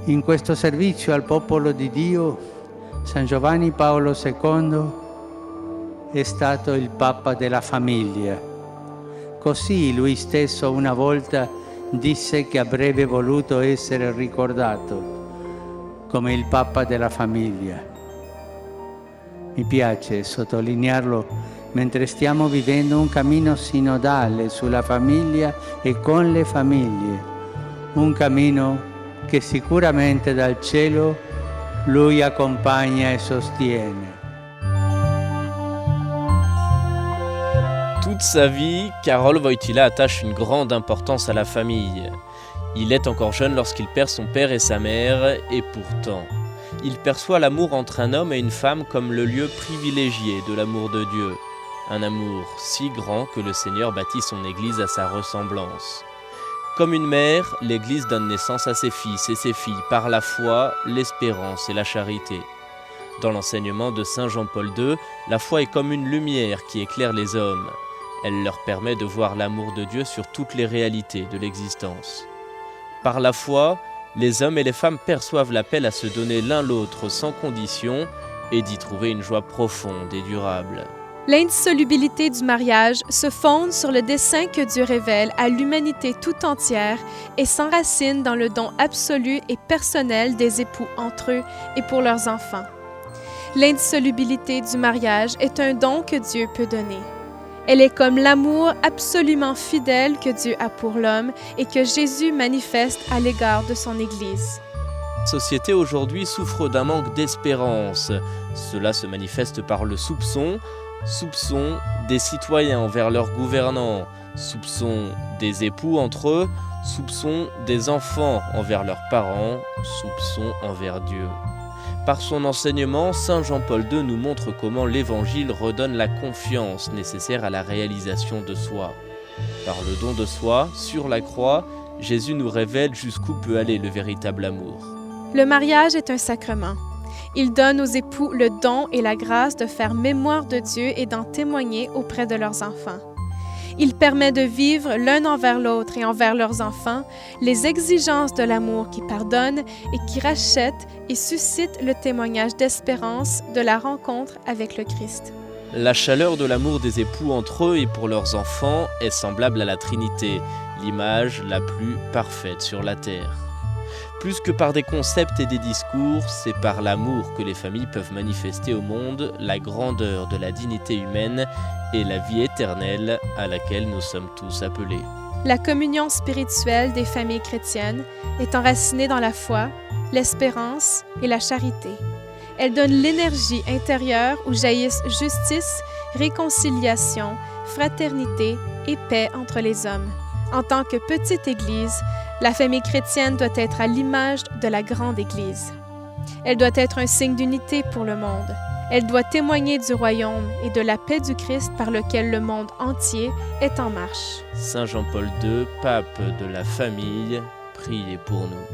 In questo servizio al popolo di Dio, San Giovanni Paolo II è stato il Papa della famiglia. Così lui stesso una volta disse che avrebbe voluto essere ricordato come il Papa della famiglia. Mi piace sottolinearlo mentre stiamo vivendo un cammino sinodale sulla famiglia e con le famiglie, un cammino che sicuramente dal cielo lui accompagna e sostiene. Toute sa vie, Karol Wojtyła attache une grande importance à la famille. Il est encore jeune lorsqu'il perd son père et sa mère, et pourtant, il perçoit l'amour entre un homme et une femme comme le lieu privilégié de l'amour de Dieu. Un amour si grand que le Seigneur bâtit son Église à sa ressemblance. Comme une mère, l'Église donne naissance à ses fils et ses filles par la foi, l'espérance et la charité. Dans l'enseignement de Saint Jean-Paul II, la foi est comme une lumière qui éclaire les hommes. Elle leur permet de voir l'amour de Dieu sur toutes les réalités de l'existence. Par la foi, les hommes et les femmes perçoivent l'appel à se donner l'un l'autre sans condition et d'y trouver une joie profonde et durable. L'indissolubilité du mariage se fonde sur le dessein que Dieu révèle à l'humanité tout entière et s'enracine dans le don absolu et personnel des époux entre eux et pour leurs enfants. L'indissolubilité du mariage est un don que Dieu peut donner. Elle est comme l'amour absolument fidèle que Dieu a pour l'homme et que Jésus manifeste à l'égard de son Église. La société aujourd'hui souffre d'un manque d'espérance. Cela se manifeste par le soupçon des citoyens envers leurs gouvernants, soupçon des époux entre eux, soupçon des enfants envers leurs parents, soupçon envers Dieu. Par son enseignement, Saint Jean-Paul II nous montre comment l'Évangile redonne la confiance nécessaire à la réalisation de soi. Par le don de soi, sur la croix, Jésus nous révèle jusqu'où peut aller le véritable amour. Le mariage est un sacrement. Il donne aux époux le don et la grâce de faire mémoire de Dieu et d'en témoigner auprès de leurs enfants. Il permet de vivre l'un envers l'autre et envers leurs enfants les exigences de l'amour qui pardonne et qui rachète et suscite le témoignage d'espérance de la rencontre avec le Christ. La chaleur de l'amour des époux entre eux et pour leurs enfants est semblable à la Trinité, l'image la plus parfaite sur la terre. Plus que par des concepts et des discours, c'est par l'amour que les familles peuvent manifester au monde la grandeur de la dignité humaine et la vie éternelle à laquelle nous sommes tous appelés. La communion spirituelle des familles chrétiennes est enracinée dans la foi, l'espérance et la charité. Elle donne l'énergie intérieure où jaillissent justice, réconciliation, fraternité et paix entre les hommes. En tant que petite Église, la famille chrétienne doit être à l'image de la grande Église. Elle doit être un signe d'unité pour le monde. Elle doit témoigner du royaume et de la paix du Christ par lequel le monde entier est en marche. Saint Jean-Paul II, pape de la famille, priez pour nous.